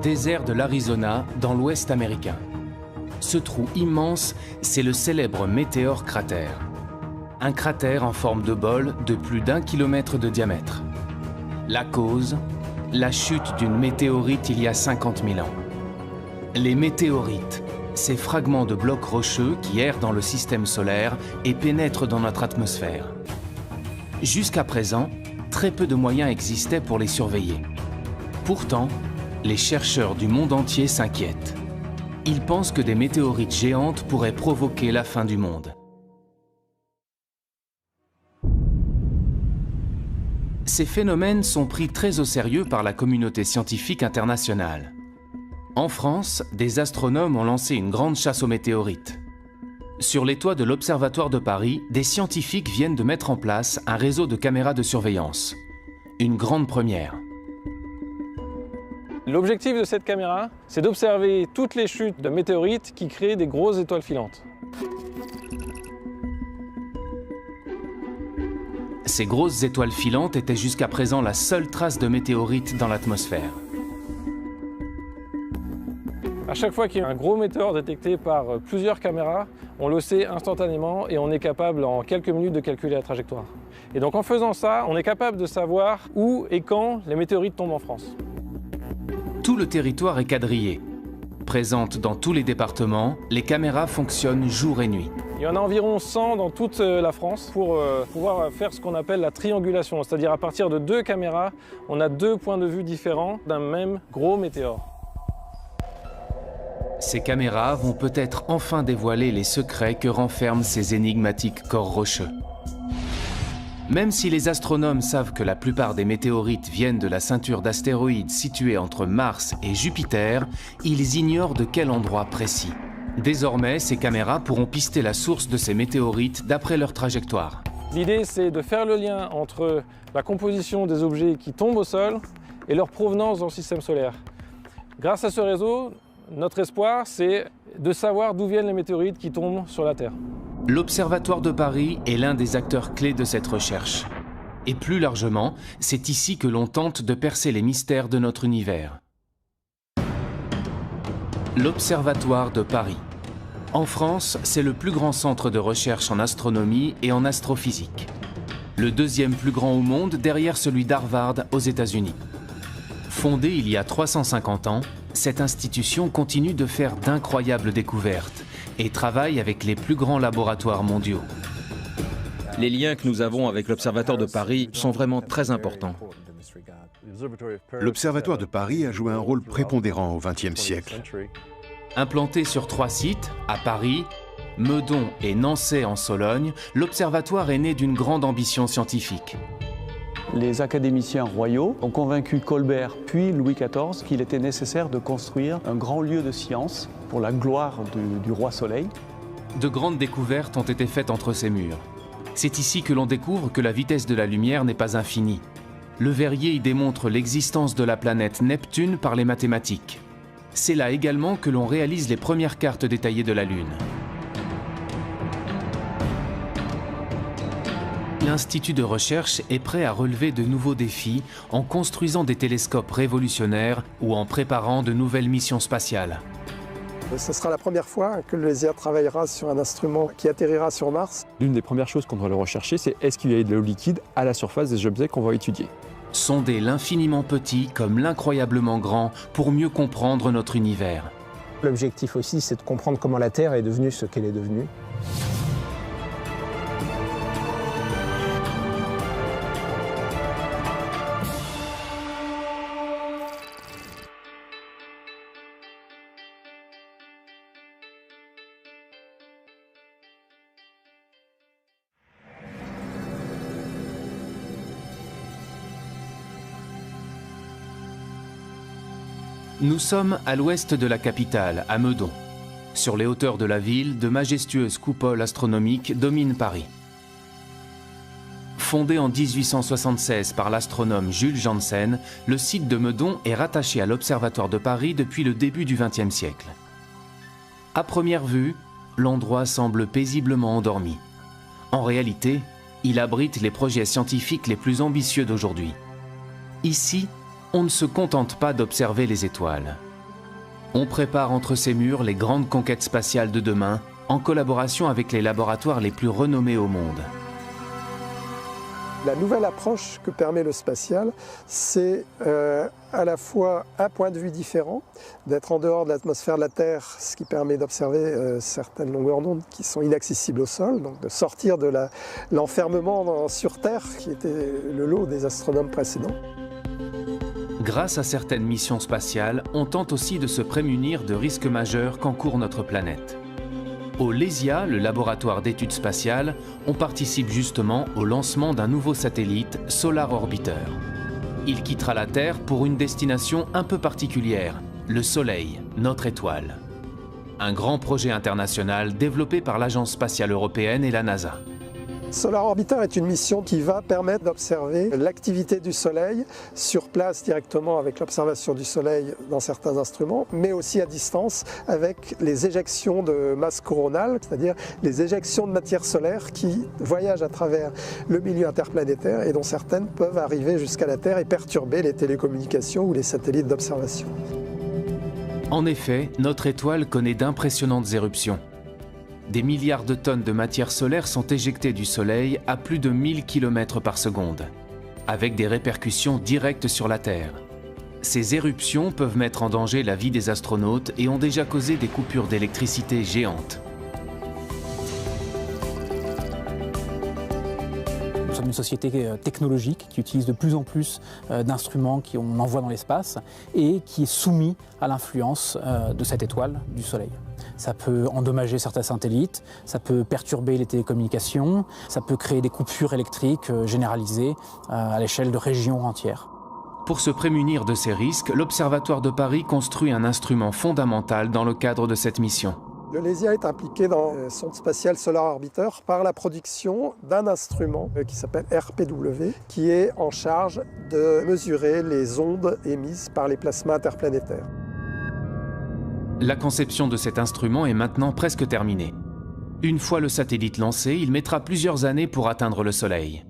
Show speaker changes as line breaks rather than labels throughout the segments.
Désert de l'Arizona, dans l'ouest américain. Ce trou immense, c'est le célèbre météore cratère. Un cratère en forme de bol de plus d'1 kilomètre de diamètre. La cause, la chute d'une météorite il y a 50 000 ans. Les météorites, ces fragments de blocs rocheux qui errent dans le système solaire et pénètrent dans notre atmosphère. Jusqu'à présent, très peu de moyens existaient pour les surveiller. Pourtant, les chercheurs du monde entier s'inquiètent. Ils pensent que des météorites géantes pourraient provoquer la fin du monde. Ces phénomènes sont pris très au sérieux par la communauté scientifique internationale. En France, des astronomes ont lancé une grande chasse aux météorites. Sur les toits de l'Observatoire de Paris, des scientifiques viennent de mettre en place un réseau de caméras de surveillance. Une grande première.
L'objectif de cette caméra, c'est d'observer toutes les chutes de météorites qui créent des grosses étoiles filantes.
Ces grosses étoiles filantes étaient jusqu'à présent la seule trace de météorites dans l'atmosphère.
À chaque fois qu'il y a un gros météore détecté par plusieurs caméras, on le sait instantanément et on est capable en quelques minutes de calculer la trajectoire. Et donc en faisant ça, on est capable de savoir où et quand les météorites tombent en France.
Tout le territoire est quadrillé. Présentes dans tous les départements, les caméras fonctionnent jour et nuit.
Il y en a environ 100 dans toute la France pour pouvoir faire ce qu'on appelle la triangulation, c'est-à-dire à partir de 2 caméras, on a 2 points de vue différents d'un même gros météore.
Ces caméras vont peut-être enfin dévoiler les secrets que renferment ces énigmatiques corps rocheux. Même si les astronomes savent que la plupart des météorites viennent de la ceinture d'astéroïdes située entre Mars et Jupiter, ils ignorent de quel endroit précis. Désormais, ces caméras pourront pister la source de ces météorites d'après leur trajectoire.
L'idée, c'est de faire le lien entre la composition des objets qui tombent au sol et leur provenance dans le système solaire. Grâce à ce réseau, notre espoir, c'est de savoir d'où viennent les météorites qui tombent sur la Terre.
L'Observatoire de Paris est l'un des acteurs clés de cette recherche. Et plus largement, c'est ici que l'on tente de percer les mystères de notre univers. L'Observatoire de Paris. En France, c'est le plus grand centre de recherche en astronomie et en astrophysique. Le deuxième plus grand au monde derrière celui d'Harvard aux États-Unis. Fondée il y a 350 ans, cette institution continue de faire d'incroyables découvertes et travaille avec les plus grands laboratoires mondiaux.
Les liens que nous avons avec l'Observatoire de Paris sont vraiment très importants.
L'Observatoire de Paris a joué un rôle prépondérant au XXe siècle.
Implanté sur 3 sites, à Paris, Meudon et Nançay en Sologne, l'Observatoire est né d'une grande ambition scientifique.
Les académiciens royaux ont convaincu Colbert puis Louis XIV qu'il était nécessaire de construire un grand lieu de science pour la gloire du roi Soleil.
De grandes découvertes ont été faites entre ces murs. C'est ici que l'on découvre que la vitesse de la lumière n'est pas infinie. Le Verrier y démontre l'existence de la planète Neptune par les mathématiques. C'est là également que l'on réalise les premières cartes détaillées de la Lune. L'Institut de recherche est prêt à relever de nouveaux défis en construisant des télescopes révolutionnaires ou en préparant de nouvelles missions spatiales.
Ce sera la première fois que le LESIA travaillera sur un instrument qui atterrira sur Mars.
L'une des premières choses qu'on doit le rechercher, c'est est-ce qu'il y a de l'eau liquide à la surface des objets qu'on va étudier.
Sonder l'infiniment petit comme l'incroyablement grand pour mieux comprendre notre univers.
L'objectif aussi, c'est de comprendre comment la Terre est devenue ce qu'elle est devenue.
Nous sommes à l'ouest de la capitale, à Meudon. Sur les hauteurs de la ville, de majestueuses coupoles astronomiques dominent Paris. Fondé en 1876 par l'astronome Jules Janssen, le site de Meudon est rattaché à l'Observatoire de Paris depuis le début du XXe siècle. À première vue, l'endroit semble paisiblement endormi. En réalité, il abrite les projets scientifiques les plus ambitieux d'aujourd'hui. Ici, on ne se contente pas d'observer les étoiles. On prépare entre ces murs les grandes conquêtes spatiales de demain, en collaboration avec les laboratoires les plus renommés au monde.
La nouvelle approche que permet le spatial, c'est à la fois un point de vue différent, d'être en dehors de l'atmosphère de la Terre, ce qui permet d'observer certaines longueurs d'onde qui sont inaccessibles au sol, donc de sortir de l'enfermement sur Terre, qui était le lot des astronomes précédents.
Grâce à certaines missions spatiales, on tente aussi de se prémunir de risques majeurs qu'encourt notre planète. Au LESIA, le laboratoire d'études spatiales, on participe justement au lancement d'un nouveau satellite, Solar Orbiter. Il quittera la Terre pour une destination un peu particulière, le Soleil, notre étoile. Un grand projet international développé par l'Agence spatiale européenne et la NASA.
Solar Orbiter est une mission qui va permettre d'observer l'activité du Soleil sur place directement avec l'observation du Soleil dans certains instruments, mais aussi à distance avec les éjections de masse coronale, c'est-à-dire les éjections de matière solaire qui voyagent à travers le milieu interplanétaire et dont certaines peuvent arriver jusqu'à la Terre et perturber les télécommunications ou les satellites d'observation.
En effet, notre étoile connaît d'impressionnantes éruptions. Des milliards de tonnes de matière solaire sont éjectées du Soleil à plus de 1000 km par seconde, avec des répercussions directes sur la Terre. Ces éruptions peuvent mettre en danger la vie des astronautes et ont déjà causé des coupures d'électricité géantes.
Nous sommes une société technologique qui utilise de plus en plus d'instruments qu'on envoie dans l'espace et qui est soumis à l'influence de cette étoile du Soleil. Ça peut endommager certains satellites, ça peut perturber les télécommunications, ça peut créer des coupures électriques généralisées à l'échelle de régions entières.
Pour se prémunir de ces risques, l'Observatoire de Paris construit un instrument fondamental dans le cadre de cette mission.
Le LESIA est impliqué dans le sonde spatiale Solar Orbiter par la production d'un instrument qui s'appelle RPW, qui est en charge de mesurer les ondes émises par les plasmas interplanétaires.
La conception de cet instrument est maintenant presque terminée. Une fois le satellite lancé, il mettra plusieurs années pour atteindre le Soleil.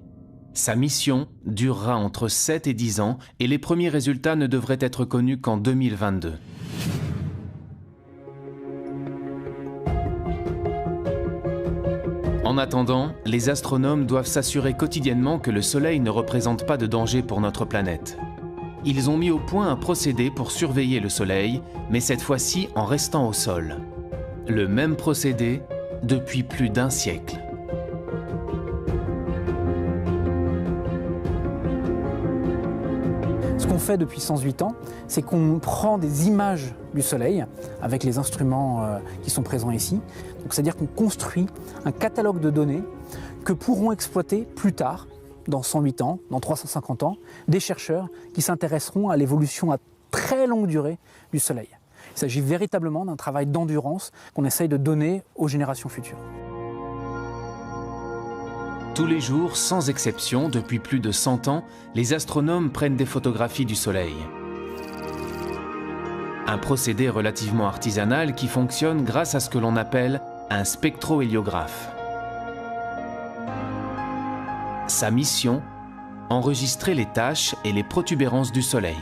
Sa mission durera entre 7 et 10 ans et les premiers résultats ne devraient être connus qu'en 2022. En attendant, les astronomes doivent s'assurer quotidiennement que le Soleil ne représente pas de danger pour notre planète. Ils ont mis au point un procédé pour surveiller le Soleil, mais cette fois-ci en restant au sol. Le même procédé depuis plus d'un siècle.
Ce qu'on fait depuis 108 ans, c'est qu'on prend des images du Soleil avec les instruments qui sont présents ici. Donc, c'est-à-dire qu'on construit un catalogue de données que pourront exploiter plus tard, dans 108 ans, dans 350 ans, des chercheurs qui s'intéresseront à l'évolution à très longue durée du Soleil. Il s'agit véritablement d'un travail d'endurance qu'on essaye de donner aux générations futures.
Tous les jours, sans exception, depuis plus de 100 ans, les astronomes prennent des photographies du Soleil. Un procédé relativement artisanal qui fonctionne grâce à ce que l'on appelle un spectrohéliographe. Sa mission, enregistrer les taches et les protubérances du Soleil.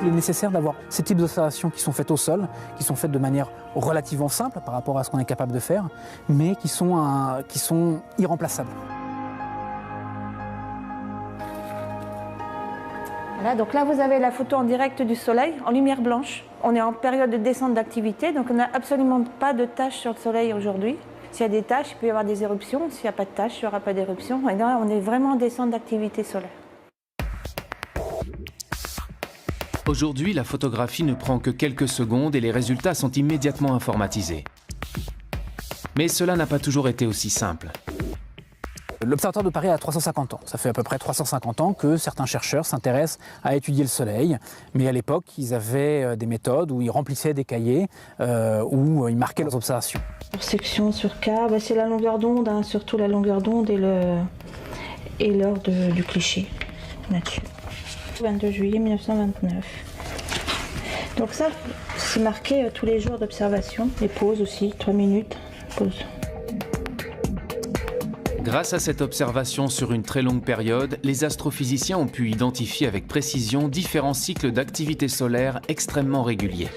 Il est nécessaire d'avoir ces types d'observations qui sont faites au sol, qui sont faites de manière relativement simple par rapport à ce qu'on est capable de faire, mais qui sont irremplaçables.
Voilà, donc là, vous avez la photo en direct du Soleil, en lumière blanche. On est en période de descente d'activité, donc on n'a absolument pas de taches sur le Soleil aujourd'hui. S'il y a des taches, il peut y avoir des éruptions. S'il n'y a pas de taches, il n'y aura pas d'éruption. Et là, on est vraiment en descente d'activité solaire.
Aujourd'hui, la photographie ne prend que quelques secondes et les résultats sont immédiatement informatisés. Mais cela n'a pas toujours été aussi simple.
L'Observatoire de Paris a 350 ans. Ça fait à peu près 350 ans que certains chercheurs s'intéressent à étudier le Soleil. Mais à l'époque, ils avaient des méthodes où ils remplissaient des cahiers, où ils marquaient leurs observations.
Pour section sur K, c'est la longueur d'onde, hein, surtout la longueur d'onde et l'heure du cliché là-dessus. 22 juillet 1929. Donc ça, c'est marqué tous les jours d'observation. Les pauses aussi, 3 minutes, pause.
Grâce à cette observation sur une très longue période, les astrophysiciens ont pu identifier avec précision différents cycles d'activité solaire extrêmement réguliers.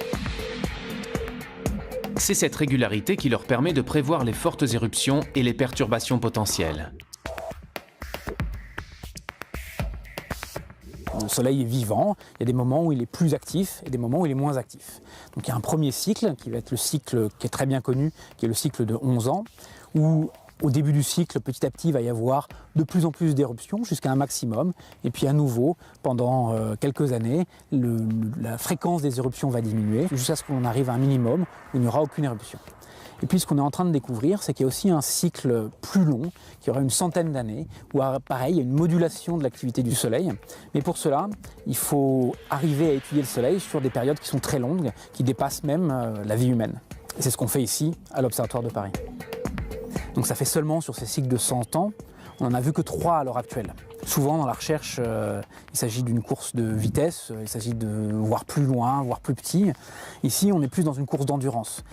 C'est cette régularité qui leur permet de prévoir les fortes éruptions et les perturbations potentielles.
Le Soleil est vivant, il y a des moments où il est plus actif et des moments où il est moins actif. Donc il y a un premier cycle qui va être le cycle qui est très bien connu, qui est le cycle de 11 ans, où au début du cycle, petit à petit, il va y avoir de plus en plus d'éruptions jusqu'à un maximum. Et puis à nouveau, pendant quelques années, la fréquence des éruptions va diminuer jusqu'à ce qu'on arrive à un minimum où il n'y aura aucune éruption. Et puis ce qu'on est en train de découvrir, c'est qu'il y a aussi un cycle plus long, qui aura une centaine d'années, où pareil, il y a une modulation de l'activité du Soleil. Mais pour cela, il faut arriver à étudier le Soleil sur des périodes qui sont très longues, qui dépassent même la vie humaine. Et c'est ce qu'on fait ici, à l'Observatoire de Paris. Donc ça fait seulement sur ces cycles de 100 ans, on n'en a vu que 3 à l'heure actuelle. Souvent dans la recherche, il s'agit d'une course de vitesse, il s'agit de voir plus loin, voir plus petit. Ici, on est plus dans une course d'endurance,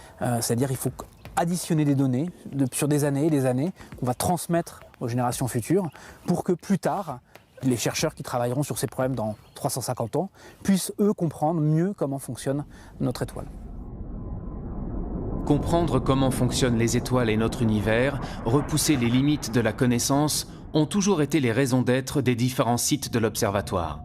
c'est-à-dire qu'il faut additionner des données sur des années et des années qu'on va transmettre aux générations futures pour que plus tard, les chercheurs qui travailleront sur ces problèmes dans 350 ans puissent eux comprendre mieux comment fonctionne notre étoile.
Comprendre comment fonctionnent les étoiles et notre univers, repousser les limites de la connaissance, ont toujours été les raisons d'être des différents sites de l'Observatoire.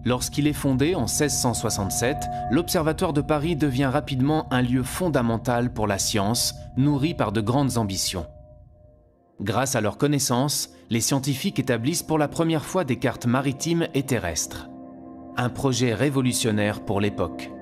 Lorsqu'il est fondé en 1667, l'Observatoire de Paris devient rapidement un lieu fondamental pour la science, nourri par de grandes ambitions. Grâce à leurs connaissances, les scientifiques établissent pour la première fois des cartes maritimes et terrestres. Un projet révolutionnaire pour l'époque.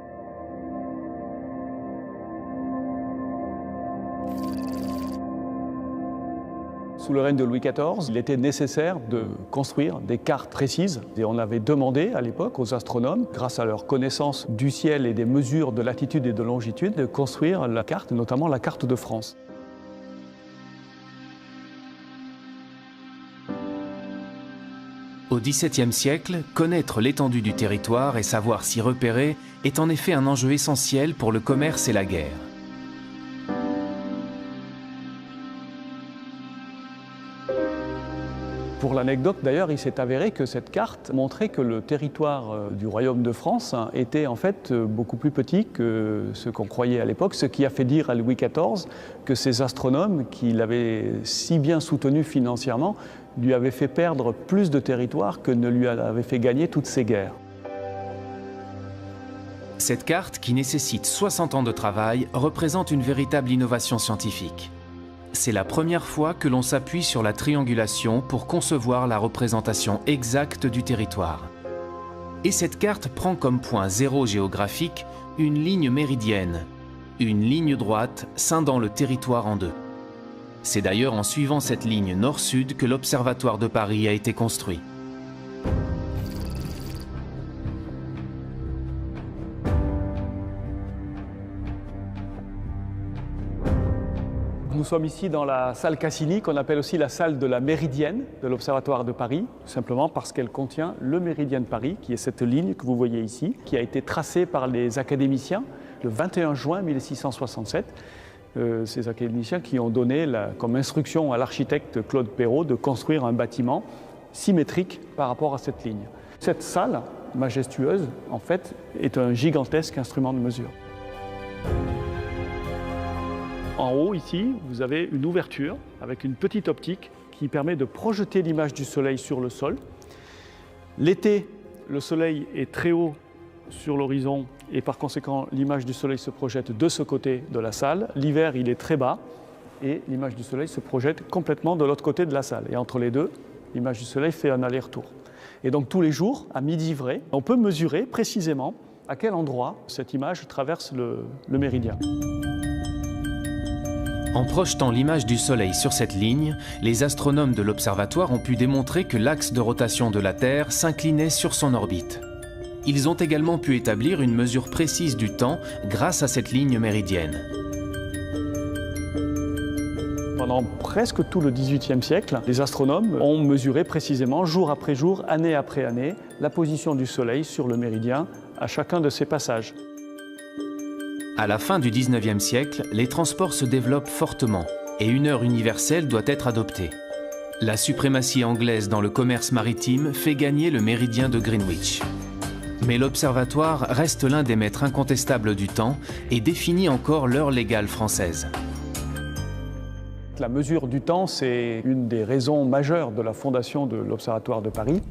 Sous le règne de Louis XIV, il était nécessaire de construire des cartes précises. Et on avait demandé à l'époque aux astronomes, grâce à leur connaissance du ciel et des mesures de latitude et de longitude, de construire la carte, notamment la carte de France.
Au XVIIe siècle, connaître l'étendue du territoire et savoir s'y repérer est en effet un enjeu essentiel pour le commerce et la guerre.
Pour l'anecdote d'ailleurs, il s'est avéré que cette carte montrait que le territoire du royaume de France était en fait beaucoup plus petit que ce qu'on croyait à l'époque, ce qui a fait dire à Louis XIV que ces astronomes, qui l'avaient si bien soutenu financièrement, lui avaient fait perdre plus de territoire que ne lui avait fait gagner toutes ces guerres.
Cette carte, qui nécessite 60 ans de travail, représente une véritable innovation scientifique. C'est la première fois que l'on s'appuie sur la triangulation pour concevoir la représentation exacte du territoire. Et cette carte prend comme point zéro géographique une ligne méridienne, une ligne droite scindant le territoire en deux. C'est d'ailleurs en suivant cette ligne nord-sud que l'Observatoire de Paris a été construit.
Nous sommes ici dans la salle Cassini, qu'on appelle aussi la salle de la Méridienne de l'Observatoire de Paris, tout simplement parce qu'elle contient le Méridien de Paris, qui est cette ligne que vous voyez ici, qui a été tracée par les académiciens le 21 juin 1667. Ces académiciens qui ont donné comme instruction à l'architecte Claude Perrault de construire un bâtiment symétrique par rapport à cette ligne. Cette salle majestueuse, en fait, est un gigantesque instrument de mesure. En haut, ici, vous avez une ouverture avec une petite optique qui permet de projeter l'image du Soleil sur le sol. L'été, le Soleil est très haut sur l'horizon et par conséquent, l'image du Soleil se projette de ce côté de la salle. L'hiver, il est très bas et l'image du Soleil se projette complètement de l'autre côté de la salle. Et entre les deux, l'image du Soleil fait un aller-retour. Et donc tous les jours, à midi vrai, on peut mesurer précisément à quel endroit cette image traverse le méridien.
En projetant l'image du Soleil sur cette ligne, les astronomes de l'observatoire ont pu démontrer que l'axe de rotation de la Terre s'inclinait sur son orbite. Ils ont également pu établir une mesure précise du temps grâce à cette ligne méridienne.
Pendant presque tout le XVIIIe siècle, les astronomes ont mesuré précisément, jour après jour, année après année, la position du Soleil sur le méridien à chacun de ses passages.
À la fin du XIXe siècle, les transports se développent fortement et une heure universelle doit être adoptée. La suprématie anglaise dans le commerce maritime fait gagner le méridien de Greenwich. Mais l'observatoire reste l'un des maîtres incontestables du temps et définit encore l'heure légale française.
La mesure du temps, c'est une des raisons majeures de la fondation de l'Observatoire de Paris.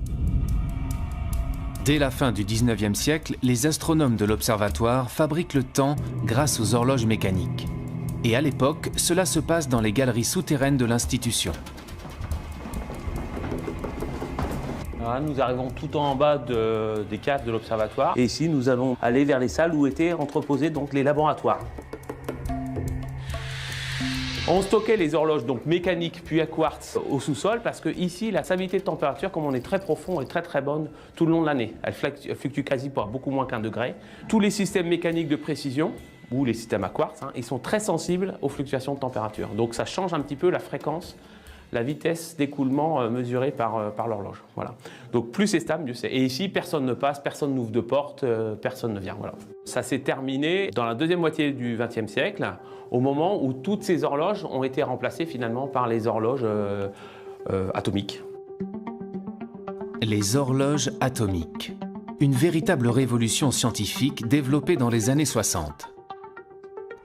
Dès la fin du 19e siècle, les astronomes de l'observatoire fabriquent le temps grâce aux horloges mécaniques. Et à l'époque, cela se passe dans les galeries souterraines de l'institution.
Nous arrivons tout en bas des caves de l'observatoire. Et ici, nous allons aller vers les salles où étaient entreposés donc, les laboratoires. On stockait les horloges donc mécaniques puis à quartz au sous-sol parce que ici la stabilité de température, comme on est très profond, est très bonne tout le long de l'année. Elle fluctue quasi pas beaucoup moins qu'1 degré. Tous les systèmes mécaniques de précision ou les systèmes à quartz, ils sont très sensibles aux fluctuations de température. Donc ça change un petit peu la fréquence, la vitesse d'écoulement mesurée par l'horloge. Voilà. Donc plus c'est stable, mieux c'est. Et ici, personne ne passe, personne n'ouvre de porte, personne ne vient. Voilà. Ça s'est terminé dans la deuxième moitié du XXe siècle, au moment où toutes ces horloges ont été remplacées finalement par les horloges atomiques.
Les horloges atomiques. Une véritable révolution scientifique développée dans les années 60.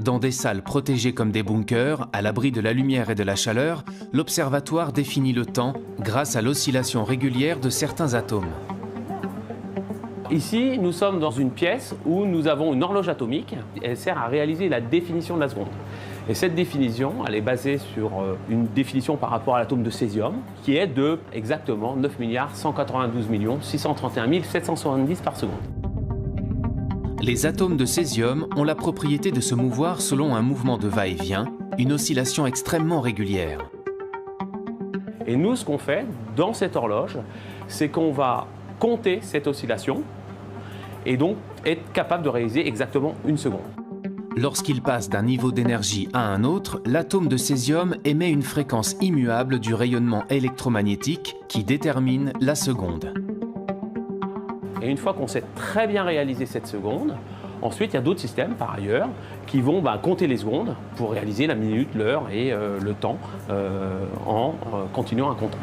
Dans des salles protégées comme des bunkers, à l'abri de la lumière et de la chaleur, l'observatoire définit le temps grâce à l'oscillation régulière de certains atomes.
Ici, nous sommes dans une pièce où nous avons une horloge atomique. Elle sert à réaliser la définition de la seconde. Et cette définition, elle est basée sur une définition par rapport à l'atome de césium, qui est de exactement 9 192 631 770 par seconde.
Les atomes de césium ont la propriété de se mouvoir selon un mouvement de va-et-vient, une oscillation extrêmement régulière.
Et nous, ce qu'on fait dans cette horloge, c'est qu'on va compter cette oscillation et donc être capable de réaliser exactement 1 seconde.
Lorsqu'il passe d'un niveau d'énergie à un autre, l'atome de césium émet une fréquence immuable du rayonnement électromagnétique qui détermine la seconde.
Et une fois qu'on sait très bien réaliser cette seconde, ensuite il y a d'autres systèmes par ailleurs qui vont compter les secondes pour réaliser la minute, l'heure et le temps en continuant à compter.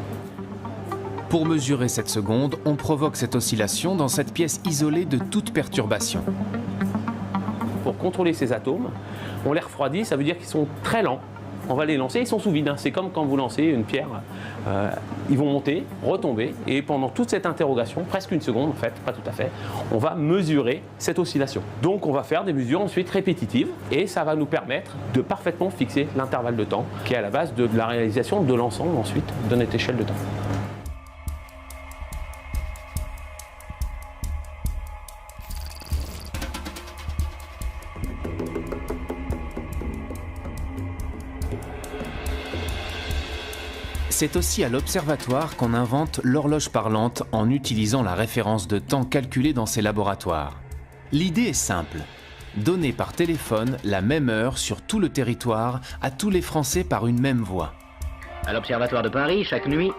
Pour mesurer cette seconde, on provoque cette oscillation dans cette pièce isolée de toute perturbation.
Pour contrôler ces atomes, on les refroidit, ça veut dire qu'ils sont très lents. On va les lancer, ils sont sous vide. C'est comme quand vous lancez une pierre. Ils vont monter, retomber, et pendant toute cette interrogation, presque 1 seconde en fait, pas tout à fait, on va mesurer cette oscillation. Donc on va faire des mesures ensuite répétitives, et ça va nous permettre de parfaitement fixer l'intervalle de temps, qui est à la base de la réalisation de l'ensemble ensuite de notre échelle de temps.
C'est aussi à l'observatoire qu'on invente l'horloge parlante en utilisant la référence de temps calculée dans ces laboratoires. L'idée est simple, donner par téléphone la même heure sur tout le territoire à tous les Français par une même voix.
À l'Observatoire de Paris, chaque nuit,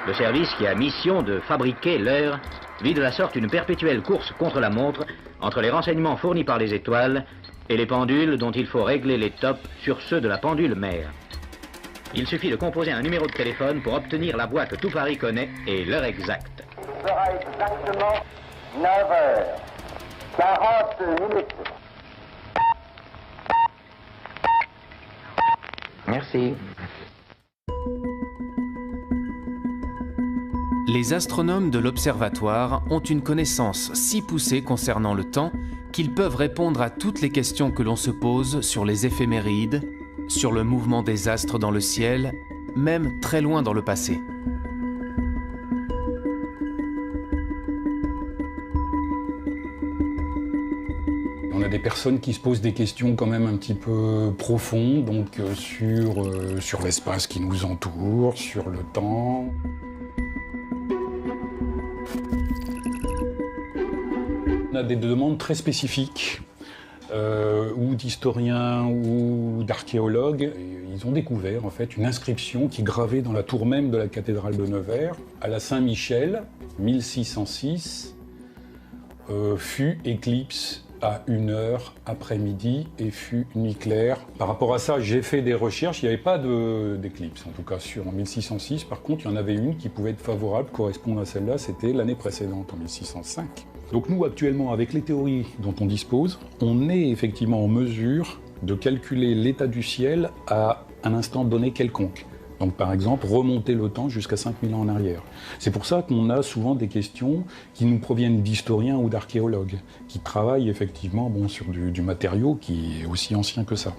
le service qui a mission de fabriquer l'heure vit de la sorte une perpétuelle course contre la montre entre les renseignements fournis par les étoiles et les pendules dont il faut régler les tops sur ceux de la pendule mère. Il suffit de composer un numéro de téléphone pour obtenir la voix que tout Paris connaît et l'heure exacte.
Il sera exactement 9h40.
Merci.
Les astronomes de l'observatoire ont une connaissance si poussée concernant le temps qu'ils peuvent répondre à toutes les questions que l'on se pose sur les éphémérides, sur le mouvement des astres dans le ciel, même très loin dans le passé.
On a des personnes qui se posent des questions quand même un petit peu profondes, donc sur l'espace qui nous entoure, sur le temps. On a des demandes très spécifiques. Ou d'historiens ou d'archéologues. Ils ont découvert en fait une inscription qui est gravée dans la tour même de la cathédrale de Nevers. À la Saint-Michel, 1606, fut éclipse à 1h après-midi et fut nuit claire. Par rapport à ça, j'ai fait des recherches, il n'y avait pas d'éclipse, en tout cas en 1606. Par contre, il y en avait une qui pouvait être favorable, correspondre à celle-là, c'était l'année précédente, en 1605. Donc nous, actuellement, avec les théories dont on dispose, on est effectivement en mesure de calculer l'état du ciel à un instant donné quelconque. Donc par exemple, remonter le temps jusqu'à 5000 ans en arrière. C'est pour ça qu'on a souvent des questions qui nous proviennent d'historiens ou d'archéologues, qui travaillent effectivement sur du matériau qui est aussi ancien que ça.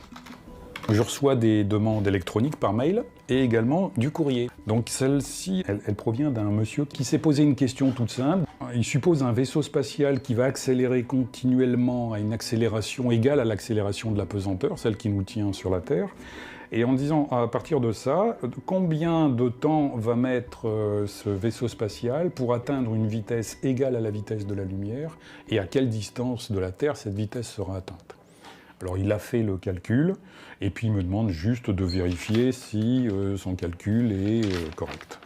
Je reçois des demandes électroniques par mail et également du courrier. Donc celle-ci, elle provient d'un monsieur qui s'est posé une question toute simple. Il suppose un vaisseau spatial qui va accélérer continuellement à une accélération égale à l'accélération de la pesanteur, celle qui nous tient sur la Terre. Et en disant, à partir de ça, combien de temps va mettre ce vaisseau spatial pour atteindre une vitesse égale à la vitesse de la lumière, et à quelle distance de la Terre cette vitesse sera atteinte. Alors il a fait le calcul, et puis il me demande juste de vérifier si son calcul est correct.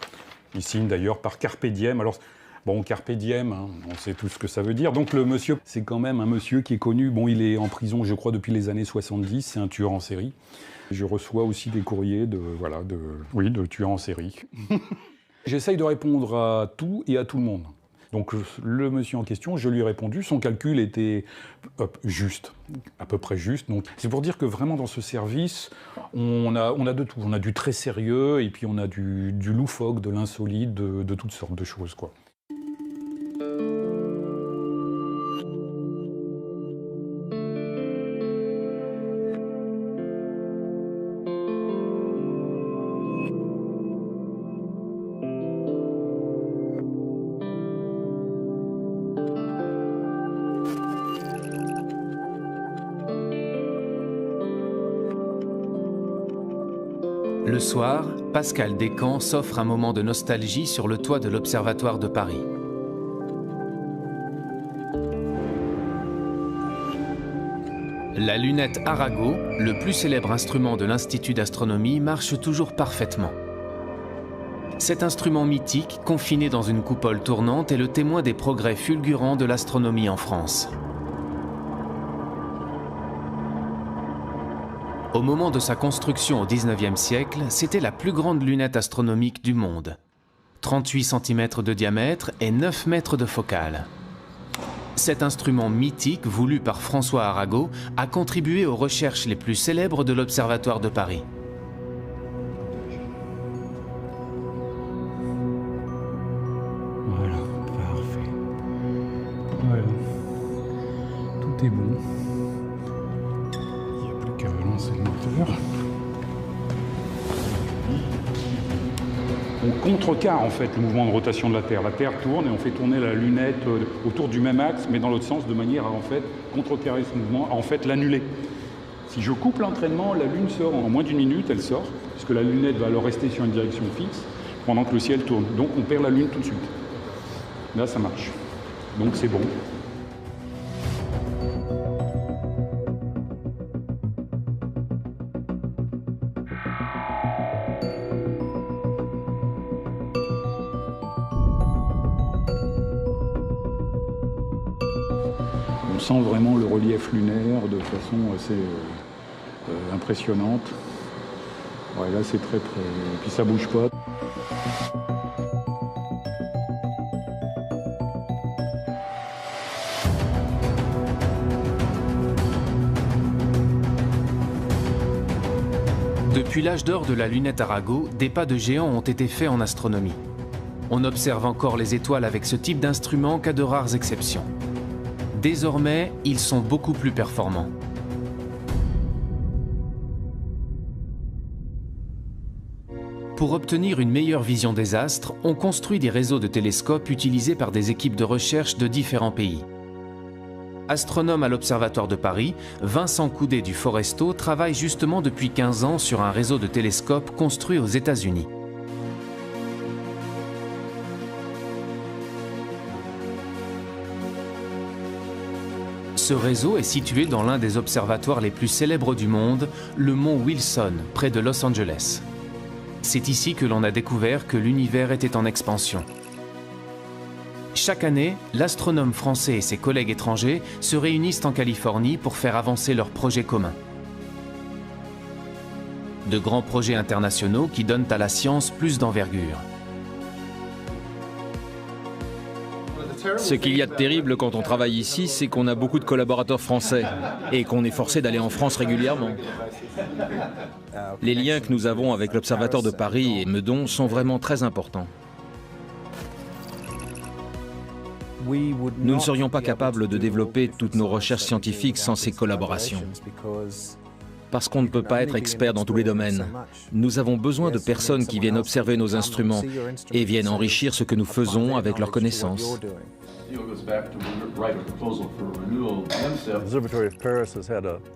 Il signe d'ailleurs par Carpe Diem. Alors, bon, Carpe Diem, hein, on sait tout ce que ça veut dire. Donc le monsieur, c'est quand même un monsieur qui est connu. Bon, il est en prison, je crois, depuis les années 70, c'est un tueur en série. Je reçois aussi des courriers de tueurs en série. J'essaye de répondre à tout et à tout le monde. Donc le monsieur en question, je lui ai répondu, son calcul était juste, à peu près juste. Donc c'est pour dire que vraiment dans ce service, on a de tout. On a du très sérieux et puis on a du loufoque, de l'insolite, de toutes sortes de choses, quoi.
Le soir, Pascal Descamps s'offre un moment de nostalgie sur le toit de l'Observatoire de Paris. La lunette Arago, le plus célèbre instrument de l'Institut d'astronomie, marche toujours parfaitement. Cet instrument mythique, confiné dans une coupole tournante, est le témoin des progrès fulgurants de l'astronomie en France. Au moment de sa construction au XIXe siècle, c'était la plus grande lunette astronomique du monde. 38 cm de diamètre et 9 mètres de focale. Cet instrument mythique, voulu par François Arago, a contribué aux recherches les plus célèbres de l'Observatoire de Paris.
Voilà, parfait. Voilà. Tout est bon. Il n'y a plus qu'à lancer le moteur. On contrecarre en fait le mouvement de rotation de la Terre. La Terre tourne et on fait tourner la lunette autour du même axe, mais dans l'autre sens, de manière à en fait contrecarrer ce mouvement, à en fait l'annuler. Si je coupe l'entraînement, la Lune sort en moins d'une minute, elle sort, puisque la lunette va alors rester sur une direction fixe, pendant que le ciel tourne. Donc on perd la Lune tout de suite. Là, ça marche. Donc c'est bon. On sent vraiment le relief lunaire de façon assez impressionnante. Ouais, là, c'est très... Et puis ça bouge pas.
Depuis l'âge d'or de la lunette Arago, des pas de géant ont été faits en astronomie. On observe encore les étoiles avec ce type d'instrument qu'à de rares exceptions. Désormais, ils sont beaucoup plus performants. Pour obtenir une meilleure vision des astres, on construit des réseaux de télescopes utilisés par des équipes de recherche de différents pays. Astronome à l'Observatoire de Paris, Vincent Coudet du Foresto travaille justement depuis 15 ans sur un réseau de télescopes construit aux États-Unis. Ce réseau est situé dans l'un des observatoires les plus célèbres du monde, le mont Wilson, près de Los Angeles. C'est ici que l'on a découvert que l'univers était en expansion. Chaque année, l'astronome français et ses collègues étrangers se réunissent en Californie pour faire avancer leurs projets communs. De grands projets internationaux qui donnent à la science plus d'envergure.
Ce qu'il y a de terrible quand on travaille ici, c'est qu'on a beaucoup de collaborateurs français et qu'on est forcé d'aller en France régulièrement. Les liens que nous avons avec l'Observatoire de Paris et Meudon sont vraiment très importants. Nous ne serions pas capables de développer toutes nos recherches scientifiques sans ces collaborations. Parce qu'on ne peut pas être expert dans tous les domaines. Nous avons besoin de personnes qui viennent observer nos instruments et viennent enrichir ce que nous faisons avec leurs connaissances.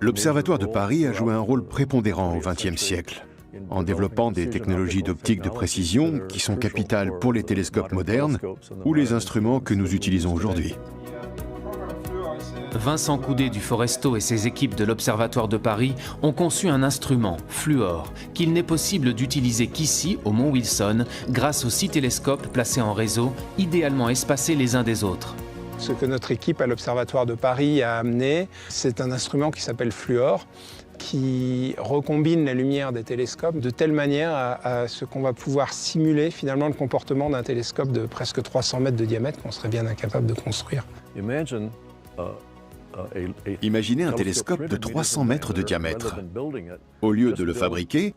L'Observatoire de Paris a joué un rôle prépondérant au XXe siècle, en développant des technologies d'optique de précision qui sont capitales pour les télescopes modernes ou les instruments que nous utilisons aujourd'hui.
Vincent Coudet du Foresto et ses équipes de l'Observatoire de Paris ont conçu un instrument, Fluor, qu'il n'est possible d'utiliser qu'ici, au Mont Wilson, grâce aux 6 télescopes placés en réseau, idéalement espacés les uns des autres.
Ce que notre équipe à l'Observatoire de Paris a amené, c'est un instrument qui s'appelle Fluor, qui recombine la lumière des télescopes de telle manière à ce qu'on va pouvoir simuler finalement le comportement d'un télescope de presque 300 mètres de diamètre qu'on serait bien incapable de construire.
Imaginez un télescope de 300 mètres de diamètre. Au lieu de le fabriquer,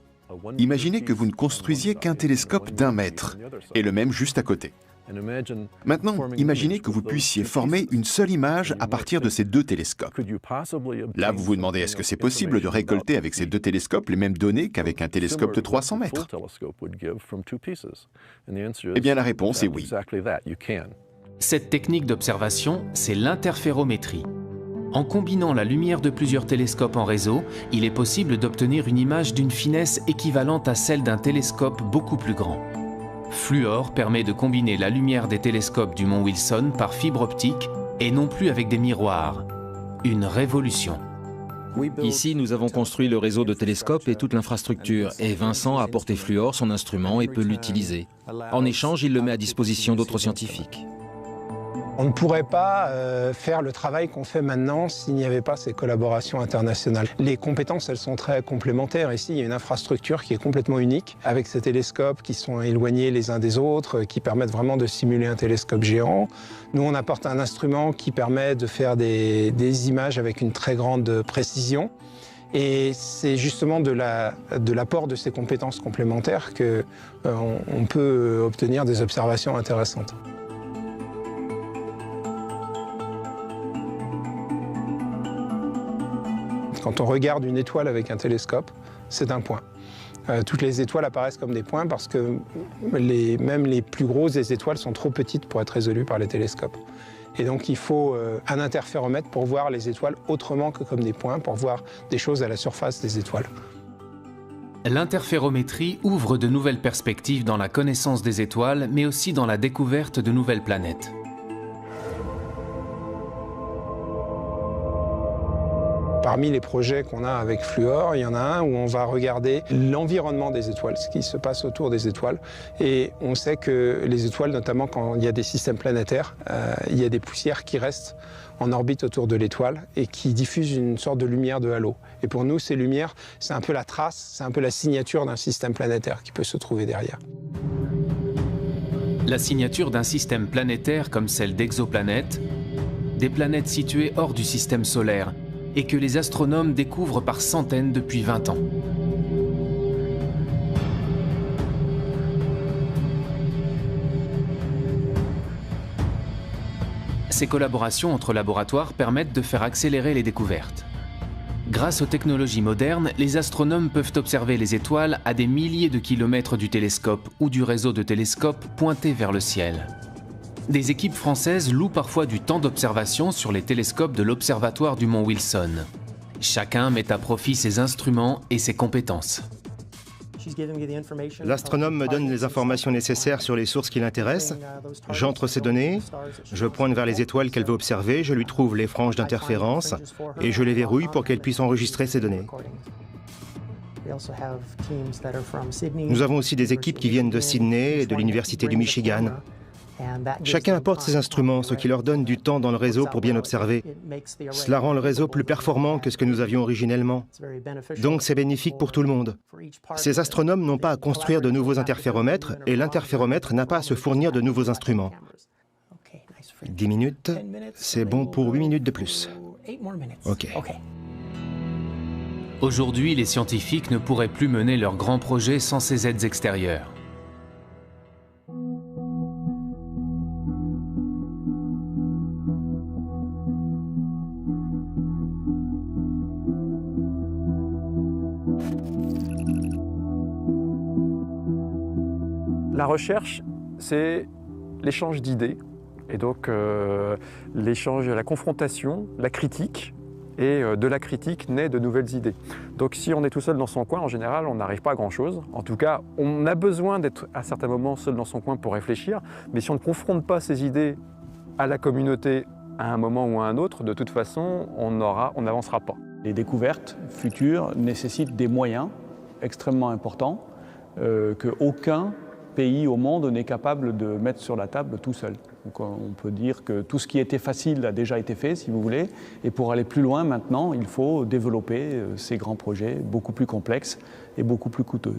imaginez que vous ne construisiez qu'un télescope d'1 mètre, et le même juste à côté. Maintenant, imaginez que vous puissiez former une seule image à partir de ces 2 télescopes. Là, vous vous demandez, est-ce que c'est possible de récolter avec ces 2 télescopes les mêmes données qu'avec un télescope de 300 mètres? Eh bien, la réponse est oui.
Cette technique d'observation, c'est l'interférométrie. En combinant la lumière de plusieurs télescopes en réseau, il est possible d'obtenir une image d'une finesse équivalente à celle d'un télescope beaucoup plus grand. Fluor permet de combiner la lumière des télescopes du Mont Wilson par fibre optique et non plus avec des miroirs. Une révolution.
Ici, nous avons construit le réseau de télescopes et toute l'infrastructure, et Vincent a apporté Fluor, son instrument, et peut l'utiliser. En échange, il le met à disposition d'autres scientifiques.
On ne pourrait pas faire le travail qu'on fait maintenant s'il n'y avait pas ces collaborations internationales. Les compétences, elles sont très complémentaires. Ici, il y a une infrastructure qui est complètement unique, avec ces télescopes qui sont éloignés les uns des autres, qui permettent vraiment de simuler un télescope géant. Nous, on apporte un instrument qui permet de faire des images avec une très grande précision. Et c'est justement de l'apport de ces compétences complémentaires qu'on peut obtenir des observations intéressantes. Quand on regarde une étoile avec un télescope, c'est un point. Toutes les étoiles apparaissent comme des points parce que même les plus grosses des étoiles sont trop petites pour être résolues par les télescopes. Et donc il faut un interféromètre pour voir les étoiles autrement que comme des points, pour voir des choses à la surface des étoiles.
L'interférométrie ouvre de nouvelles perspectives dans la connaissance des étoiles, mais aussi dans la découverte de nouvelles planètes.
Parmi les projets qu'on a avec Fluor, il y en a un où on va regarder l'environnement des étoiles, ce qui se passe autour des étoiles. Et on sait que les étoiles, notamment quand il y a des systèmes planétaires, il y a des poussières qui restent en orbite autour de l'étoile et qui diffusent une sorte de lumière de halo. Et pour nous, ces lumières, c'est un peu la trace, c'est un peu la signature d'un système planétaire qui peut se trouver derrière.
La signature d'un système planétaire comme celle d'exoplanètes, des planètes situées hors du système solaire, et que les astronomes découvrent par centaines depuis 20 ans. Ces collaborations entre laboratoires permettent de faire accélérer les découvertes. Grâce aux technologies modernes, les astronomes peuvent observer les étoiles à des milliers de kilomètres du télescope ou du réseau de télescopes pointés vers le ciel. Des équipes françaises louent parfois du temps d'observation sur les télescopes de l'Observatoire du Mont Wilson. Chacun met à profit ses instruments et ses compétences.
L'astronome me donne les informations nécessaires sur les sources qui l'intéressent. J'entre ces données, je pointe vers les étoiles qu'elle veut observer, je lui trouve les franges d'interférence et je les verrouille pour qu'elle puisse enregistrer ces données. Nous avons aussi des équipes qui viennent de Sydney et de l'Université du Michigan. Chacun apporte ses instruments, ce qui leur donne du temps dans le réseau pour bien observer. Cela rend le réseau plus performant que ce que nous avions originellement. Donc c'est bénéfique pour tout le monde. Ces astronomes n'ont pas à construire de nouveaux interféromètres et l'interféromètre n'a pas à se fournir de nouveaux instruments. 10 minutes, c'est bon pour 8 minutes de plus. OK.
Aujourd'hui, les scientifiques ne pourraient plus mener leur grand projet sans ces aides extérieures.
La recherche, c'est l'échange d'idées, et donc l'échange, la confrontation, la critique, et de la critique naît de nouvelles idées. Donc si on est tout seul dans son coin, en général, on n'arrive pas à grand-chose. En tout cas, on a besoin d'être à certains moments seul dans son coin pour réfléchir, mais si on ne confronte pas ces idées à la communauté à un moment ou à un autre, de toute façon, on n'avancera pas.
Les découvertes futures nécessitent des moyens extrêmement importants qu'aucun pays au monde n'est capable de mettre sur la table tout seul. Donc on peut dire que tout ce qui était facile a déjà été fait, si vous voulez, et pour aller plus loin maintenant, il faut développer ces grands projets beaucoup plus complexes et beaucoup plus coûteux.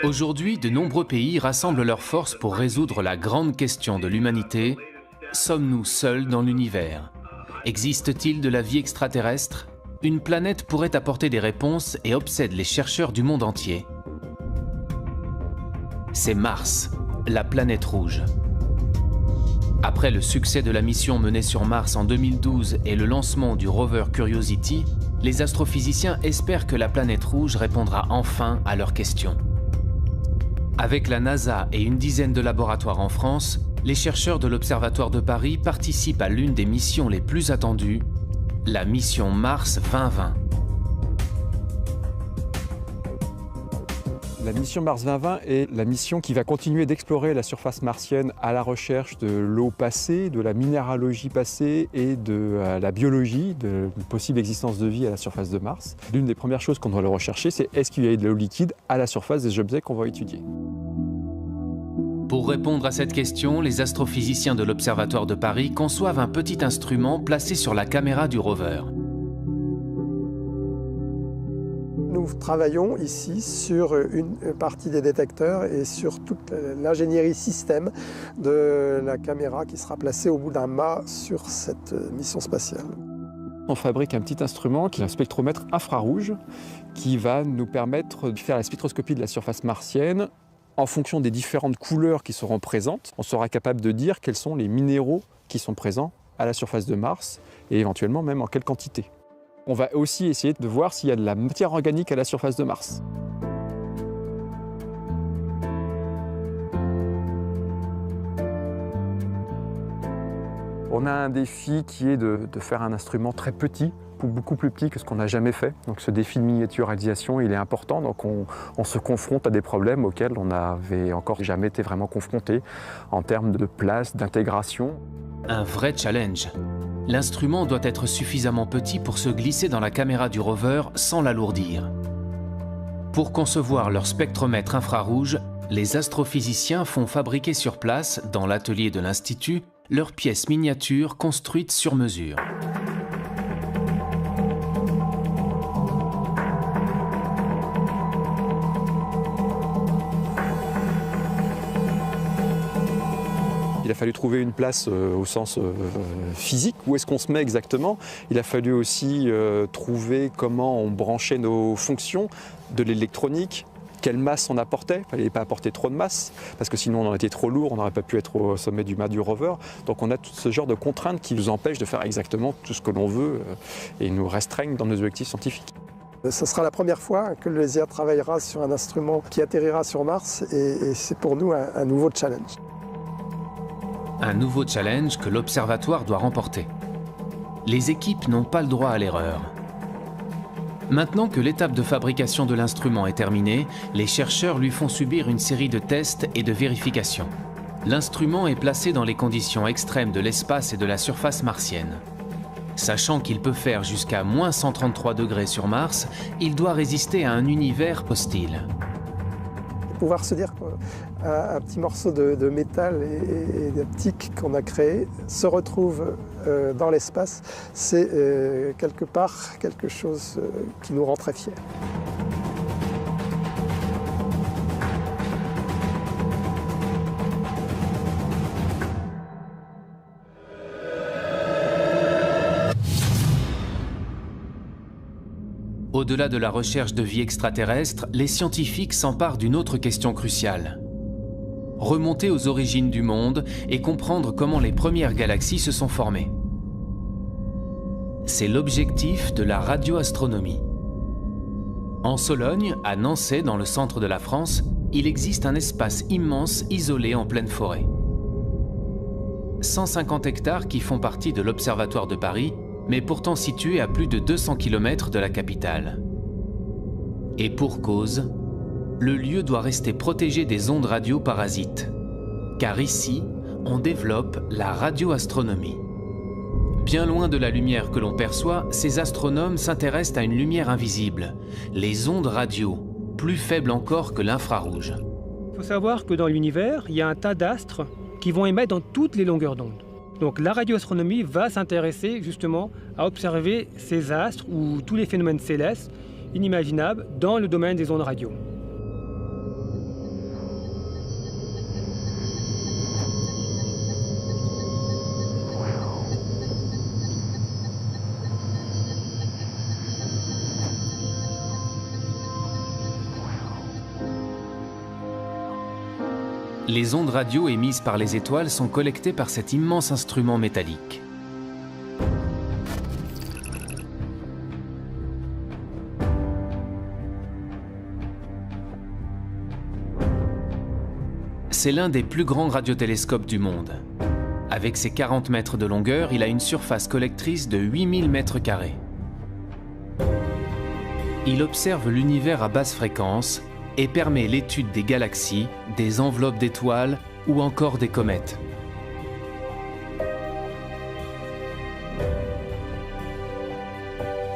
Aujourd'hui, de nombreux pays rassemblent leurs forces pour résoudre la grande question de l'humanité. Sommes-nous seuls dans l'univers? Existe-t-il de la vie extraterrestre? Une planète pourrait apporter des réponses et obsède les chercheurs du monde entier. C'est Mars, la planète rouge. Après le succès de la mission menée sur Mars en 2012 et le lancement du rover Curiosity, les astrophysiciens espèrent que la planète rouge répondra enfin à leurs questions. Avec la NASA et une dizaine de laboratoires en France, les chercheurs de l'Observatoire de Paris participent à l'une des missions les plus attendues, la mission Mars 2020.
La mission Mars 2020 est la mission qui va continuer d'explorer la surface martienne à la recherche de l'eau passée, de la minéralogie passée et de la biologie, de la possible existence de vie à la surface de Mars. L'une des premières choses qu'on doit le rechercher, c'est est-ce qu'il y a de l'eau liquide à la surface des objets qu'on va étudier.
Pour répondre à cette question, les astrophysiciens de l'Observatoire de Paris conçoivent un petit instrument placé sur la caméra du rover.
Nous travaillons ici sur une partie des détecteurs et sur toute l'ingénierie système de la caméra qui sera placée au bout d'un mât sur cette mission spatiale.
On fabrique un petit instrument qui est un spectromètre infrarouge qui va nous permettre de faire la spectroscopie de la surface martienne. En fonction des différentes couleurs qui seront présentes, on sera capable de dire quels sont les minéraux qui sont présents à la surface de Mars et éventuellement même en quelle quantité. On va aussi essayer de voir s'il y a de la matière organique à la surface de Mars. On a un défi qui est de faire un instrument très petit, beaucoup plus petit que ce qu'on n'a jamais fait. Donc ce défi de miniaturisation, il est important. Donc on se confronte à des problèmes auxquels on n'avait encore jamais été vraiment confronté en termes de place, d'intégration.
Un vrai challenge. L'instrument doit être suffisamment petit pour se glisser dans la caméra du rover sans l'alourdir. Pour concevoir leur spectromètre infrarouge, les astrophysiciens font fabriquer sur place, dans l'atelier de l'Institut, leurs pièces miniatures construites sur mesure.
Il a fallu trouver une place au sens physique, où est-ce qu'on se met exactement. Il a fallu aussi trouver comment on branchait nos fonctions, de l'électronique, quelle masse on apportait. Il ne fallait pas apporter trop de masse, parce que sinon on en était trop lourd, on n'aurait pas pu être au sommet du mât du rover. Donc on a tout ce genre de contraintes qui nous empêchent de faire exactement tout ce que l'on veut et nous restreignent dans nos objectifs scientifiques.
Ce sera la première fois que le LESIA travaillera sur un instrument qui atterrira sur Mars et c'est pour nous un nouveau challenge.
Un nouveau challenge que l'Observatoire doit remporter. Les équipes n'ont pas le droit à l'erreur. Maintenant que l'étape de fabrication de l'instrument est terminée, les chercheurs lui font subir une série de tests et de vérifications. L'instrument est placé dans les conditions extrêmes de l'espace et de la surface martienne. Sachant qu'il peut faire jusqu'à moins 133 degrés sur Mars, il doit résister à un univers hostile.
pouvoir se dire qu'un petit morceau de métal et d'optique qu'on a créé se retrouve dans l'espace, c'est quelque part quelque chose qui nous rend très fiers.
Au-delà de la recherche de vie extraterrestre, les scientifiques s'emparent d'une autre question cruciale. Remonter aux origines du monde et comprendre comment les premières galaxies se sont formées. C'est l'objectif de la radioastronomie. En Sologne, à Nançay, dans le centre de la France, il existe un espace immense isolé en pleine forêt. 150 hectares qui font partie de l'Observatoire de Paris, mais pourtant situé à plus de 200 km de la capitale. Et pour cause, le lieu doit rester protégé des ondes radio parasites. Car ici, on développe la radioastronomie. Bien loin de la lumière que l'on perçoit, ces astronomes s'intéressent à une lumière invisible, les ondes radio, plus faibles encore que l'infrarouge.
Il faut savoir que dans l'univers, il y a un tas d'astres qui vont émettre dans toutes les longueurs d'onde. Donc la radioastronomie va s'intéresser justement à observer ces astres ou tous les phénomènes célestes inimaginables dans le domaine des ondes radio.
Les ondes radio émises par les étoiles sont collectées par cet immense instrument métallique. C'est l'un des plus grands radiotélescopes du monde. Avec ses 40 mètres de longueur, il a une surface collectrice de 8000 mètres carrés. Il observe l'univers à basse fréquence et permet l'étude des galaxies, des enveloppes d'étoiles ou encore des comètes.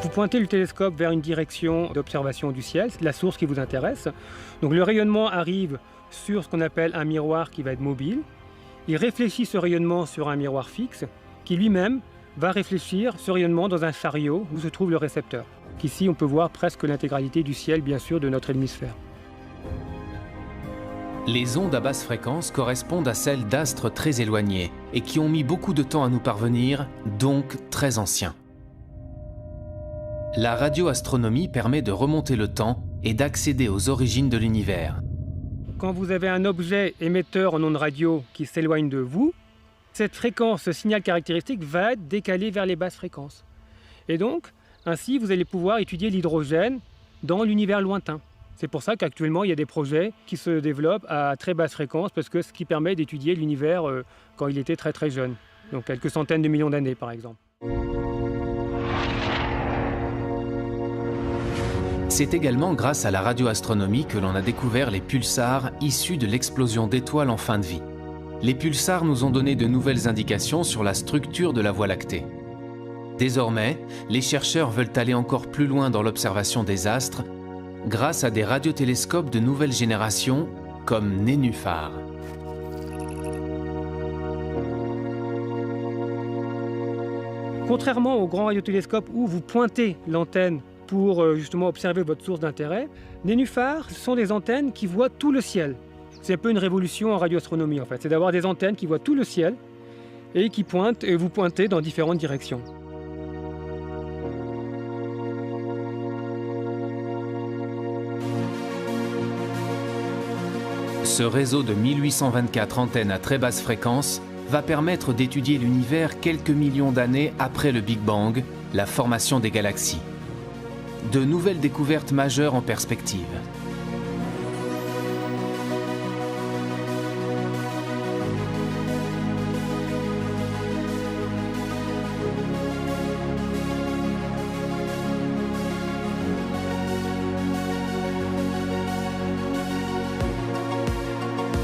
Vous pointez le télescope vers une direction d'observation du ciel, c'est la source qui vous intéresse. Donc le rayonnement arrive sur ce qu'on appelle un miroir qui va être mobile. Il réfléchit ce rayonnement sur un miroir fixe qui lui-même va réfléchir ce rayonnement dans un chariot où se trouve le récepteur. Ici, on peut voir presque l'intégralité du ciel, bien sûr, de notre hémisphère.
Les ondes à basse fréquence correspondent à celles d'astres très éloignés et qui ont mis beaucoup de temps à nous parvenir, donc très anciens. La radioastronomie permet de remonter le temps et d'accéder aux origines de l'univers.
Quand vous avez un objet émetteur en ondes radio qui s'éloigne de vous, cette fréquence, ce signal caractéristique va être décalé vers les basses fréquences. Et donc, ainsi, vous allez pouvoir étudier l'hydrogène dans l'univers lointain. C'est pour ça qu'actuellement, il y a des projets qui se développent à très basse fréquence, parce que ce qui permet d'étudier l'univers quand il était très très jeune, donc quelques centaines de millions d'années par exemple.
C'est également grâce à la radioastronomie que l'on a découvert les pulsars issus de l'explosion d'étoiles en fin de vie. Les pulsars nous ont donné de nouvelles indications sur la structure de la Voie lactée. Désormais, les chercheurs veulent aller encore plus loin dans l'observation des astres grâce à des radiotélescopes de nouvelle génération comme Nénuphar.
Contrairement aux grands radiotélescopes où vous pointez l'antenne pour justement observer votre source d'intérêt, Nénuphar, ce sont des antennes qui voient tout le ciel. C'est un peu une révolution en radioastronomie en fait, c'est d'avoir des antennes qui voient tout le ciel et qui pointent et vous pointez dans différentes directions.
Ce réseau de 1824 antennes à très basse fréquence va permettre d'étudier l'univers quelques millions d'années après le Big Bang, la formation des galaxies. De nouvelles découvertes majeures en perspective.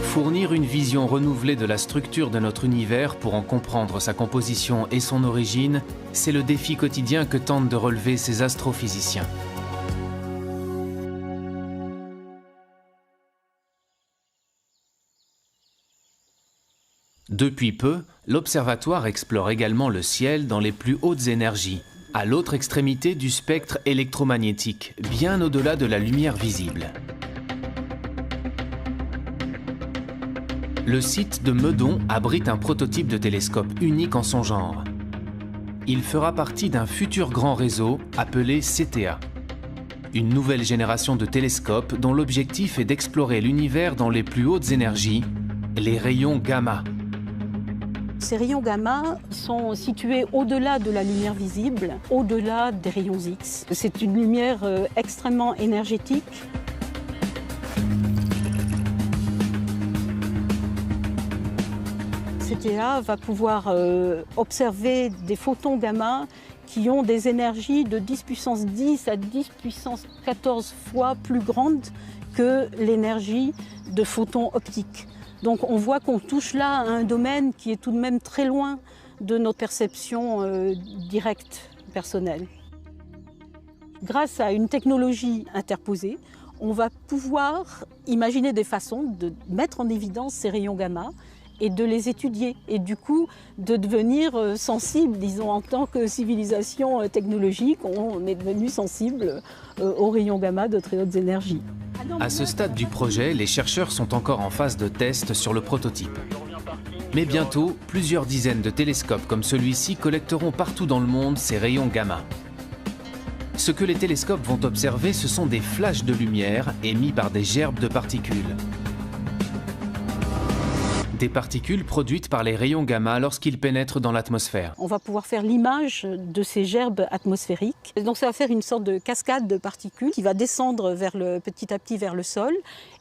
Fournir une vision renouvelée de la structure de notre univers pour en comprendre sa composition et son origine, c'est le défi quotidien que tentent de relever ces astrophysiciens. Depuis peu, l'observatoire explore également le ciel dans les plus hautes énergies, à l'autre extrémité du spectre électromagnétique, bien au-delà de la lumière visible. Le site de Meudon abrite un prototype de télescope unique en son genre. Il fera partie d'un futur grand réseau appelé CTA. Une nouvelle génération de télescopes dont l'objectif est d'explorer l'univers dans les plus hautes énergies, les rayons gamma.
Ces rayons gamma sont situés au-delà de la lumière visible, au-delà des rayons X. C'est une lumière extrêmement énergétique. CTA va pouvoir observer des photons gamma qui ont des énergies de 10 puissance 10 à 10 puissance 14 fois plus grandes que l'énergie de photons optiques. Donc on voit qu'on touche là à un domaine qui est tout de même très loin de notre perception directe, personnelle. Grâce à une technologie interposée, on va pouvoir imaginer des façons de mettre en évidence ces rayons gamma et de les étudier, et du coup de devenir sensible, disons, en tant que civilisation technologique, on est devenu sensible aux rayons gamma de très hautes énergies.
À ce stade du projet, les chercheurs sont encore en phase de test sur le prototype. Mais bientôt, plusieurs dizaines de télescopes comme celui-ci collecteront partout dans le monde ces rayons gamma. Ce que les télescopes vont observer, ce sont des flashs de lumière émis par des gerbes de particules. Des particules produites par les rayons gamma lorsqu'ils pénètrent dans l'atmosphère.
On va pouvoir faire l'image de ces gerbes atmosphériques. Donc ça va faire une sorte de cascade de particules qui va descendre petit à petit vers le sol.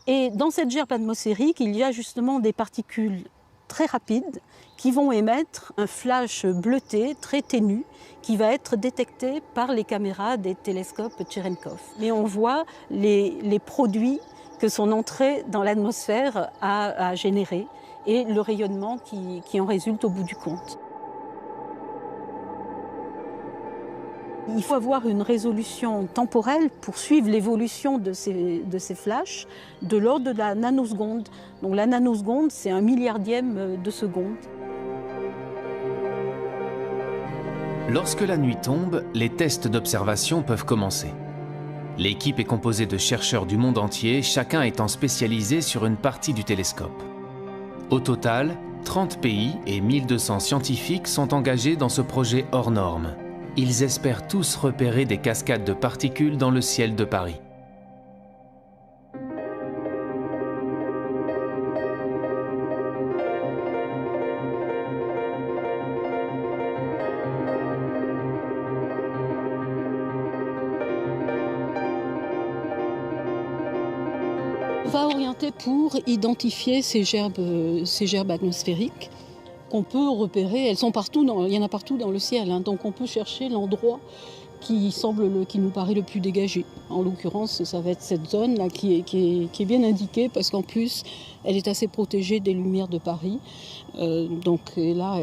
Et dans cette gerbe atmosphérique, il y a justement des particules très rapides qui vont émettre un flash bleuté très ténu qui va être détecté par les caméras des télescopes Cherenkov. Mais on voit les produits que son entrée dans l'atmosphère a générés et le rayonnement qui en résulte au bout du compte. Il faut avoir une résolution temporelle pour suivre l'évolution de ces flashs de l'ordre de la nanoseconde. Donc la nanoseconde, c'est 1 milliardième de seconde.
Lorsque la nuit tombe, les tests d'observation peuvent commencer. L'équipe est composée de chercheurs du monde entier, chacun étant spécialisé sur une partie du télescope. Au total, 30 pays et 1200 scientifiques sont engagés dans ce projet hors norme. Ils espèrent tous repérer des cascades de particules dans le ciel de Paris.
On va orienter pour identifier ces gerbes atmosphériques qu'on peut repérer. Elles sont partout, il y en a partout dans le ciel, hein, donc on peut chercher l'endroit qui nous paraît le plus dégagé. En l'occurrence, ça va être cette zone-là qui est bien indiquée parce qu'en plus, elle est assez protégée des lumières de Paris. Et là,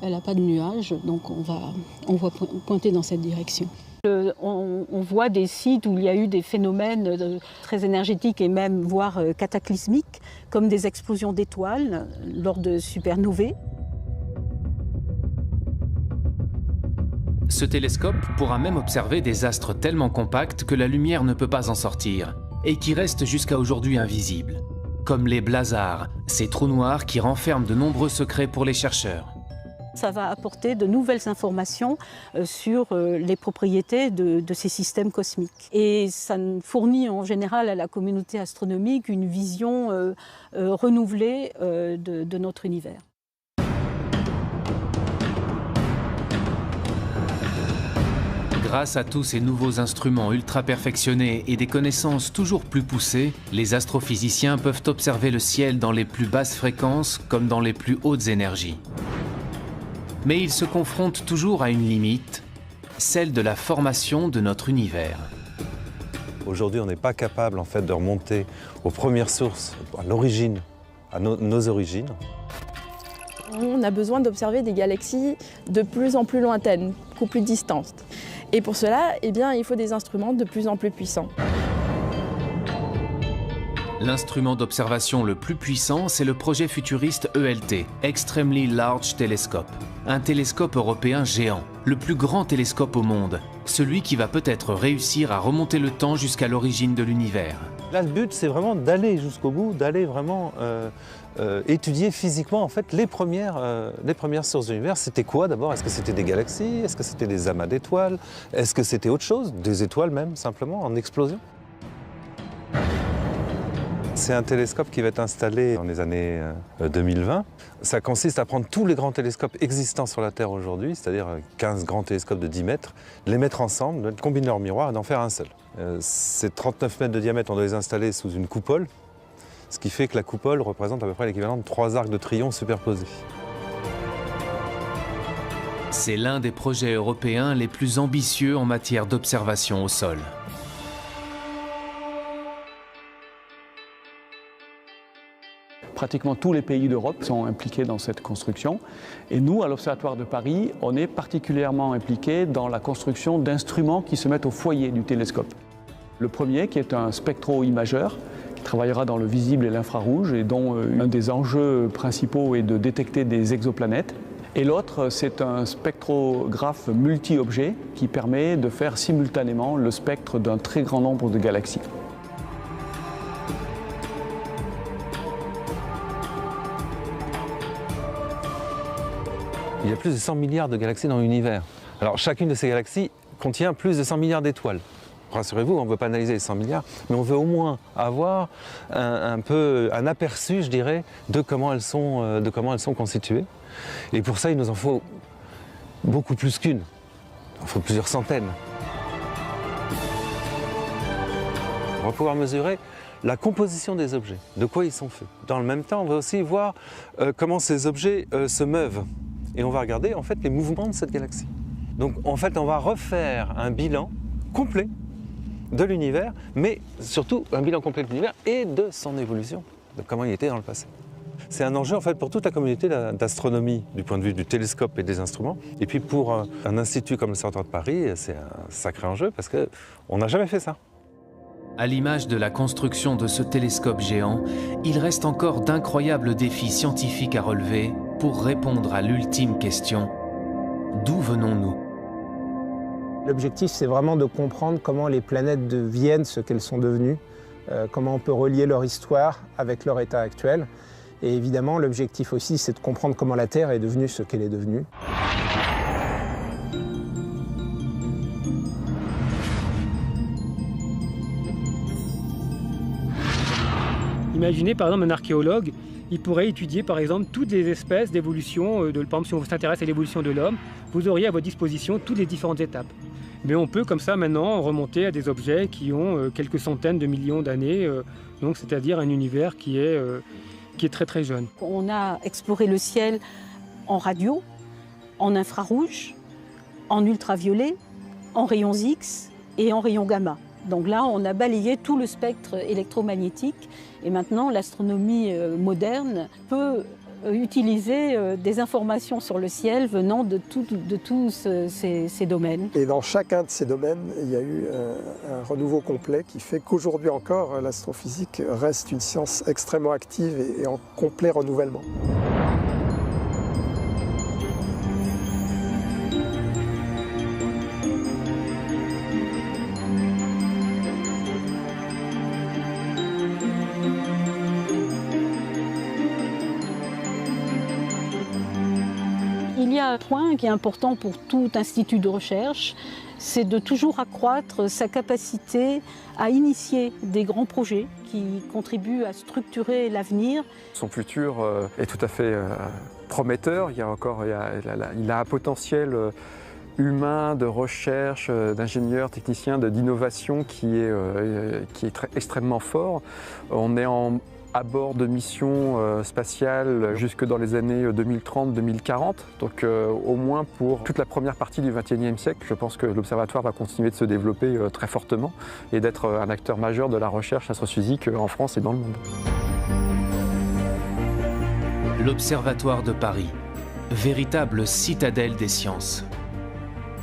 elle n'a pas de nuages, donc on va pointer dans cette direction. On voit des sites où il y a eu des phénomènes très énergétiques et même voire cataclysmiques, comme des explosions d'étoiles lors de supernovae.
Ce télescope pourra même observer des astres tellement compacts que la lumière ne peut pas en sortir, et qui restent jusqu'à aujourd'hui invisibles, comme les blazars, ces trous noirs qui renferment de nombreux secrets pour les chercheurs.
Ça va apporter de nouvelles informations sur les propriétés de ces systèmes cosmiques. Et ça fournit en général à la communauté astronomique une vision renouvelée de notre univers.
Grâce à tous ces nouveaux instruments ultra perfectionnés et des connaissances toujours plus poussées, les astrophysiciens peuvent observer le ciel dans les plus basses fréquences comme dans les plus hautes énergies. Mais ils se confrontent toujours à une limite, celle de la formation de notre univers.
Aujourd'hui, on n'est pas capable en fait, de remonter aux premières sources, à l'origine, à nos origines.
On a besoin d'observer des galaxies de plus en plus lointaines, beaucoup plus distantes. Et pour cela, il faut des instruments de plus en plus puissants.
L'instrument d'observation le plus puissant, c'est le projet futuriste ELT, Extremely Large Telescope. Un télescope européen géant, le plus grand télescope au monde, celui qui va peut-être réussir à remonter le temps jusqu'à l'origine de l'univers.
Là, le but, c'est vraiment d'aller jusqu'au bout, d'aller vraiment étudier physiquement en fait, les premières sources de l'univers. C'était quoi d'abord? Est-ce que c'était des galaxies? Est-ce que c'était des amas d'étoiles? Est-ce que c'était autre chose? Des étoiles même, simplement, en explosion? C'est un télescope qui va être installé dans les années 2020. Ça consiste à prendre tous les grands télescopes existants sur la Terre aujourd'hui, c'est-à-dire 15 grands télescopes de 10 mètres, les mettre ensemble, de combiner leurs miroirs et d'en faire un seul. Ces 39 mètres de diamètre, on doit les installer sous une coupole, ce qui fait que la coupole représente à peu près l'équivalent de 3 arcs de triomphe superposés.
C'est l'un des projets européens les plus ambitieux en matière d'observation au sol.
Pratiquement tous les pays d'Europe sont impliqués dans cette construction. Et nous, à l'Observatoire de Paris, on est particulièrement impliqués dans la construction d'instruments qui se mettent au foyer du télescope. Le premier, qui est un spectro-imageur, qui travaillera dans le visible et l'infrarouge, et dont un des enjeux principaux est de détecter des exoplanètes. Et l'autre, c'est un spectrographe multi-objets qui permet de faire simultanément le spectre d'un très grand nombre de galaxies. Il y a plus de 100 milliards de galaxies dans l'univers. Alors chacune de ces galaxies contient plus de 100 milliards d'étoiles. Rassurez-vous, on ne veut pas analyser les 100 milliards, mais on veut au moins avoir un aperçu, je dirais, de comment elles sont constituées. Et pour ça, il nous en faut beaucoup plus qu'une. Il en faut plusieurs centaines. On va pouvoir mesurer la composition des objets, de quoi ils sont faits. Dans le même temps, on va aussi voir comment ces objets se meuvent. Et on va regarder en fait les mouvements de cette galaxie. Donc en fait, on va refaire un bilan complet de l'univers, mais surtout un bilan complet de l'univers et de son évolution, de comment il était dans le passé. C'est un enjeu en fait pour toute la communauté d'astronomie du point de vue du télescope et des instruments. Et puis pour un institut comme l'Observatoire de Paris, c'est un sacré enjeu parce qu'on n'a jamais fait ça.
À l'image de la construction de ce télescope géant, il reste encore d'incroyables défis scientifiques à relever pour répondre à l'ultime question: d'où venons-nous?
L'objectif, c'est vraiment de comprendre comment les planètes deviennent ce qu'elles sont devenues, comment on peut relier leur histoire avec leur état actuel. Et évidemment, l'objectif aussi, c'est de comprendre comment la Terre est devenue ce qu'elle est devenue.
Imaginez par exemple un archéologue, il pourrait étudier par exemple toutes les espèces d'évolution, par exemple si on s'intéresse à l'évolution de l'homme, vous auriez à votre disposition toutes les différentes étapes. Mais on peut comme ça maintenant remonter à des objets qui ont quelques centaines de millions d'années, donc c'est-à-dire un univers qui est très très jeune.
On a exploré le ciel en radio, en infrarouge, en ultraviolet, en rayons X et en rayons gamma. Donc là, on a balayé tout le spectre électromagnétique et maintenant l'astronomie moderne peut utiliser des informations sur le ciel venant de tous ces domaines.
Et dans chacun de ces domaines, il y a eu un renouveau complet qui fait qu'aujourd'hui encore, l'astrophysique reste une science extrêmement active et en complet renouvellement.
Il y a un point qui est important pour tout institut de recherche, c'est de toujours accroître sa capacité à initier des grands projets qui contribuent à structurer l'avenir.
Son futur est tout à fait prometteur. Il a un potentiel humain, de recherche, d'ingénieurs, techniciens, d'innovation qui est extrêmement fort. On est à bord de missions spatiales jusque dans les années 2030-2040. Donc au moins pour toute la première partie du XXIe siècle, je pense que l'Observatoire va continuer de se développer très fortement et d'être un acteur majeur de la recherche astrophysique en France et dans le monde.
L'Observatoire de Paris, véritable citadelle des sciences.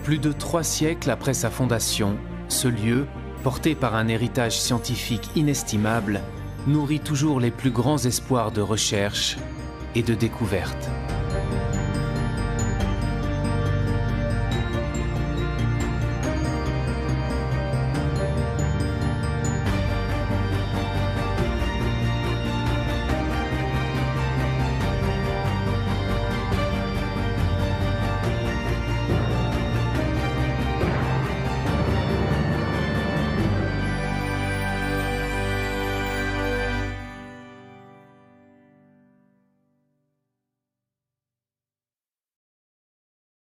Plus de 3 siècles après sa fondation, ce lieu, porté par un héritage scientifique inestimable, nourrit toujours les plus grands espoirs de recherche et de découverte.